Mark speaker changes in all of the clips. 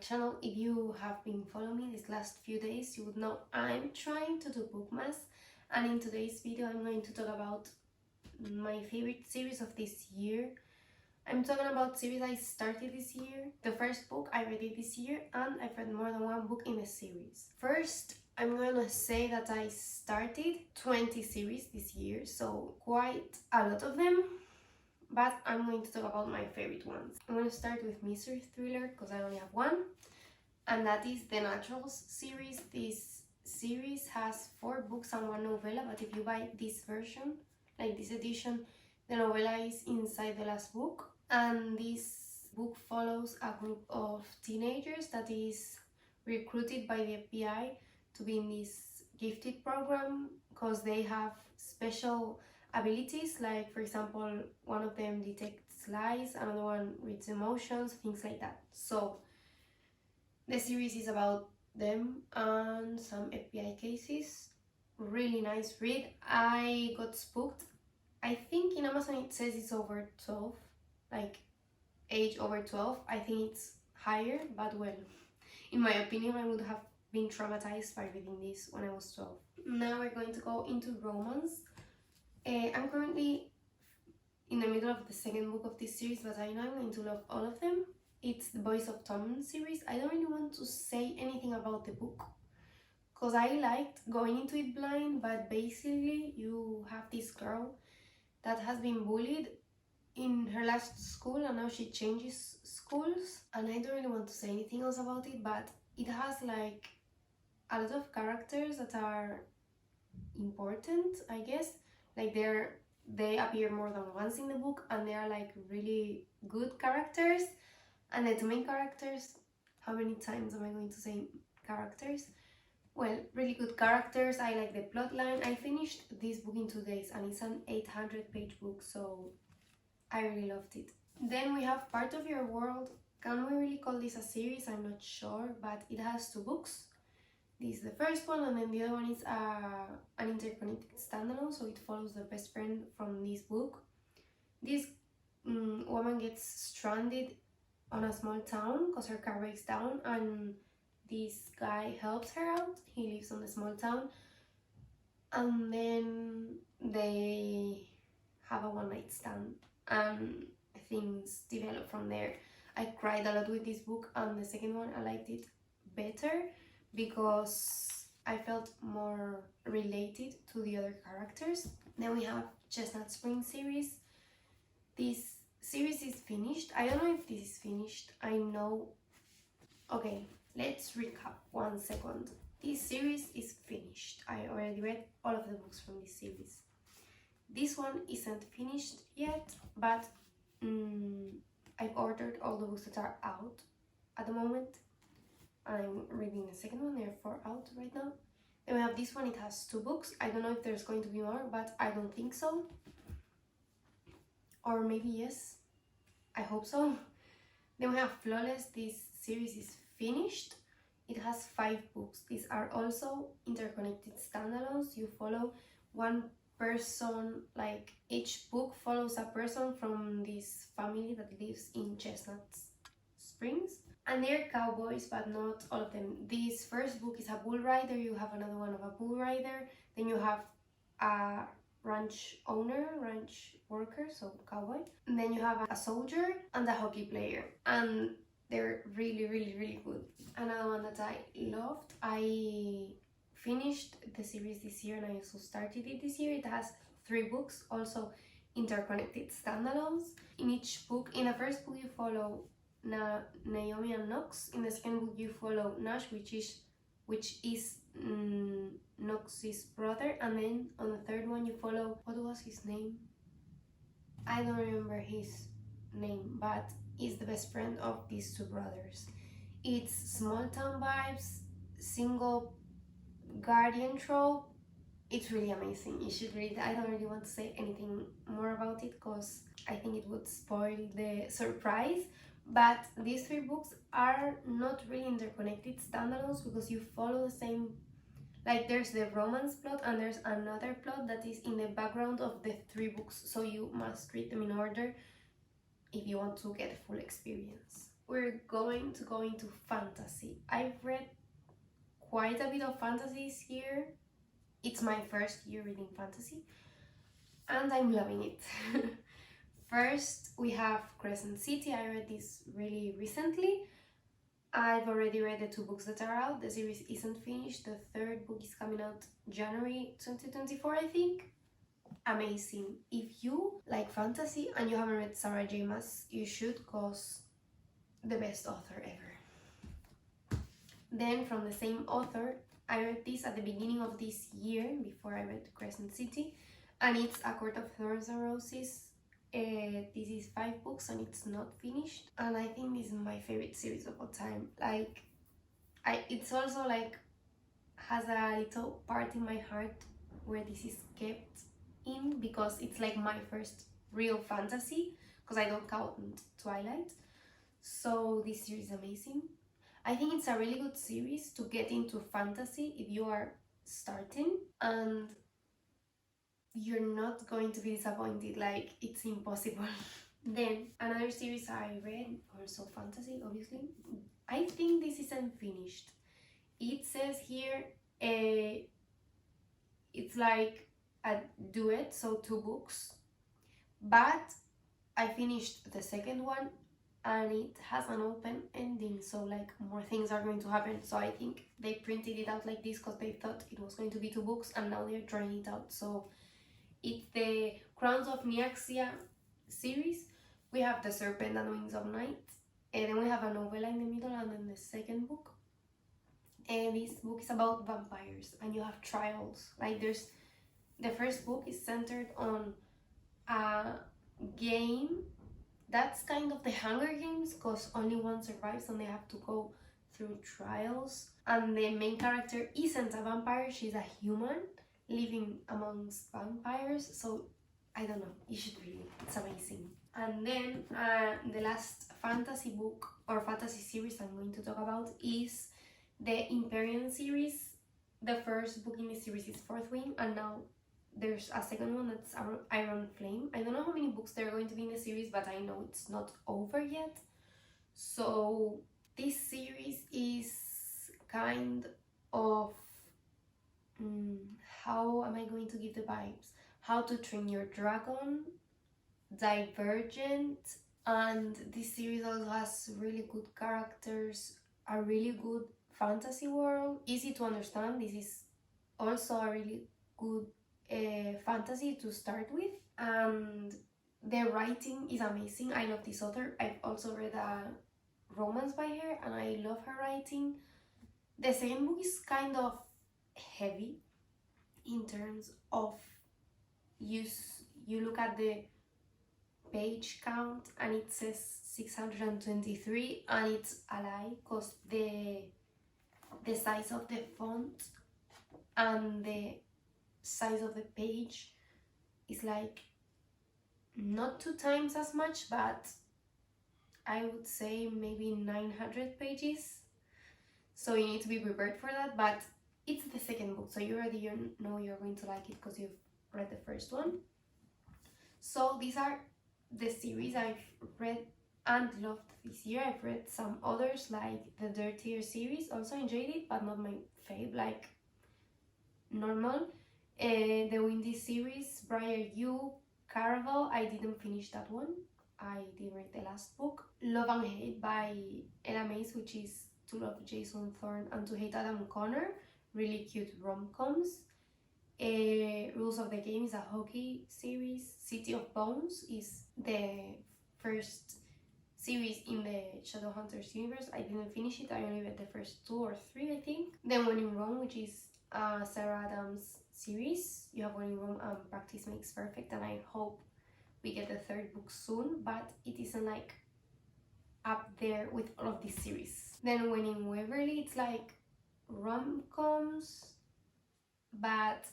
Speaker 1: channel, if you have been following me these last few days, you would know I'm trying to do BOOKMAS, and in today's video I'm going to talk about my favorite series of this year. I'm talking about series I started this year. The first book I read it this year, and I've read more than one book in the series. First, I'm gonna say that I started 20 series this year, so quite a lot of them. But I'm going to talk about my favorite ones. I'm going to start with mystery thriller because I only have one, and that is the Naturals series. This series has 4 books and 1 novella, but if you buy this version, like this edition, the novella is inside the last book. And this book follows a group of teenagers that is recruited by the FBI to be in this gifted program because they have special abilities, like for example one of them detects lies, another one reads emotions, things like that. So the series is about them and some FBI cases. Really nice read. I got spooked. I think in Amazon it says it's over 12, like age over 12. I think it's higher, but well, in my opinion I would have been traumatized by reading this when I was 12. Now we're going to go into romance. I'm currently in the middle of the second book of this series, but I know I'm going to love all of them. It's the Boys of Tom series. I don't really want to say anything about the book because I liked going into it blind, but basically you have this girl that has been bullied in her last school and now she changes schools, and I don't really want to say anything else about it, but it has like a lot of characters that are important, I guess. Like they appear more than once in the book and they are like really good characters. And the 2 main characters, how many times am I going to say characters? Well, really good characters. I like the plot line. I finished this book in 2 days and it's an 800-page book, so I really loved it. Then we have Part of Your World. Can we really call this a series? I'm not sure, but it has 2 books. This is the first one, and then the other one is an interconnected standalone, so it follows the best friend from this book. This woman gets stranded on a small town because her car breaks down, and this guy helps her out. He lives on the small town, and then they have a one-night stand, and things develop from there. I cried a lot with this book, and the second one I liked it better because I felt more related to the other characters. Then we have Chestnut Spring series. This series is finished. I don't know if this is finished. I know. Okay, let's recap 1 second. This series is finished. I already read all of the books from this series. This one isn't finished yet, but I've ordered all the books that are out at the moment. I'm reading the second one, there are 4 out right now. Then we have this one, it has 2 books. I don't know if there's going to be more, but I don't think so. Or maybe yes, I hope so. Then we have Flawless. This series is finished. It has 5 books. These are also interconnected standalones. You follow one person, like each book follows a person from this family that lives in Chestnut Springs. And they're cowboys, but not all of them. This first book is a bull rider. You have another one of a bull rider. Then you have a ranch owner, ranch worker, so cowboy. And then you have a soldier and a hockey player. And they're really, really, really good. Another one that I loved. I finished the series this year and I also started it this year. It has 3 books, also interconnected standalones. In each book, in the first book you follow Naomi and Knox. In the second book you follow Nash, which is Knox's brother, and then on the third one you follow, what was his name? I don't remember his name, but he's the best friend of these 2 brothers. It's small town vibes, single guardian trope. It's really amazing. You should read it. I don't really want to say anything more about it because I think it would spoil the surprise. But these 3 books are not really interconnected standalones because you follow the same, like there's the romance plot and there's another plot that is in the background of the 3 books, so you must read them in order if you want to get a full experience. we're going to go into fantasy. I've read quite a bit of fantasy this year. It's my first year reading fantasy and I'm loving it. First, we have Crescent City. I read this really recently. I've already read the 2 books that are out. The series isn't finished. The 3rd book is coming out January 2024, I think. Amazing. If you like fantasy and you haven't read Sarah J. Maas, you should, cause the best author ever. Then from the same author, I read this at the beginning of this year, before I read Crescent City, and it's A Court of Thorns and Roses. This is 5 books and it's not finished, and I think this is my favorite series of all time. Like, it's also like has a little part in my heart where this is kept in, because it's like my first real fantasy, because I don't count Twilight. So this series is amazing. I think it's a really good series to get into fantasy if you are starting, and you're not going to be disappointed. Like, it's impossible. Then another series I read, also fantasy obviously, I think this isn't finished. It says here it's like a duet, so 2 books, but I finished the 2nd one and it has an open ending, so like more things are going to happen. So I think they printed it out like this because they thought it was going to be 2 books, and now they're drawing it out. So it's the Crowns of Nyaxia series. We have The Serpent and Wings of Night, and then we have a novella in the middle, and then the 2nd book. And this book is about vampires, and you have trials. Like, there's the 1st book is centered on a game that's kind of the Hunger Games, because only one survives and they have to go through trials. And the main character isn't a vampire, she's a human living amongst vampires. So I don't know, you should read it, it's amazing. And then the last fantasy book or fantasy series I'm going to talk about is the Imperium series. The 1st book in the series is Fourth Wing, and now there's a 2nd one that's Iron Flame. I don't know how many books there are going to be in the series, but I know it's not over yet. So this series is kind of how am I going to give the vibes? How to Train Your Dragon, Divergent, and this series also has really good characters, a really good fantasy world, easy to understand. This is also a really good fantasy to start with, and the writing is amazing. I love this author. I've also read a romance by her and I love her writing. The 2nd book is kind of heavy in terms of you look at the page count and it says 623, and it's a lie, because the size of the font and the size of the page is like not 2 times as much, but I would say maybe 900 pages. So you need to be prepared for that, but it's the 2nd book, so you already know you're going to like it because you've read the 1st one. So these are the series I've read and loved this year. I've read some others like the Dirtier series, also enjoyed it, but not my fave, like normal. The Windy series, Briar You, Caraval, I didn't finish that one. I did read the last book. Love and Hate by Ella Mace, which is To Love Jason Thorne and To Hate Adam Connor. Really cute rom-coms. Rules of the Game is a hockey series. City of Bones is the 1st series in the Shadowhunters universe. I didn't finish it. I only read the first 2 or 3, I think. Then When in Rome, which is Sarah Adams series. You have When in Rome and Practice Makes Perfect, and I hope we get the 3rd book soon, but it isn't like up there with all of this series. Then When in Waverly, it's like rom-coms, but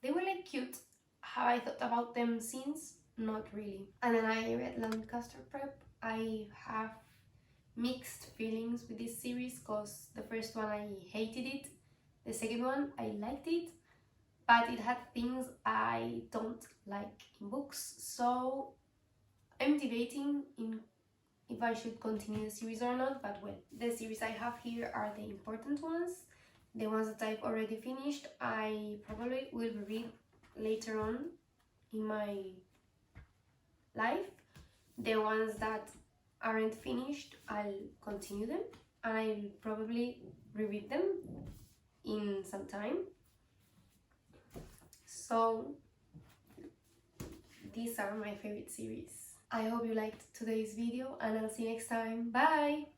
Speaker 1: they were like cute. Have I thought about them since? Not really. And then I read Lancaster Prep. I have mixed feelings with this series, because the 1st one I hated it, the 2nd one I liked it, but it had things I don't like in books. So I'm debating in if I should continue the series or not, but well, the series I have here are the important ones. The ones that I've already finished, I probably will read later on in my life. The ones that aren't finished, I'll continue them and I'll probably reread them in some time. So these are my favorite series. I hope you liked today's video and I'll see you next time. Bye!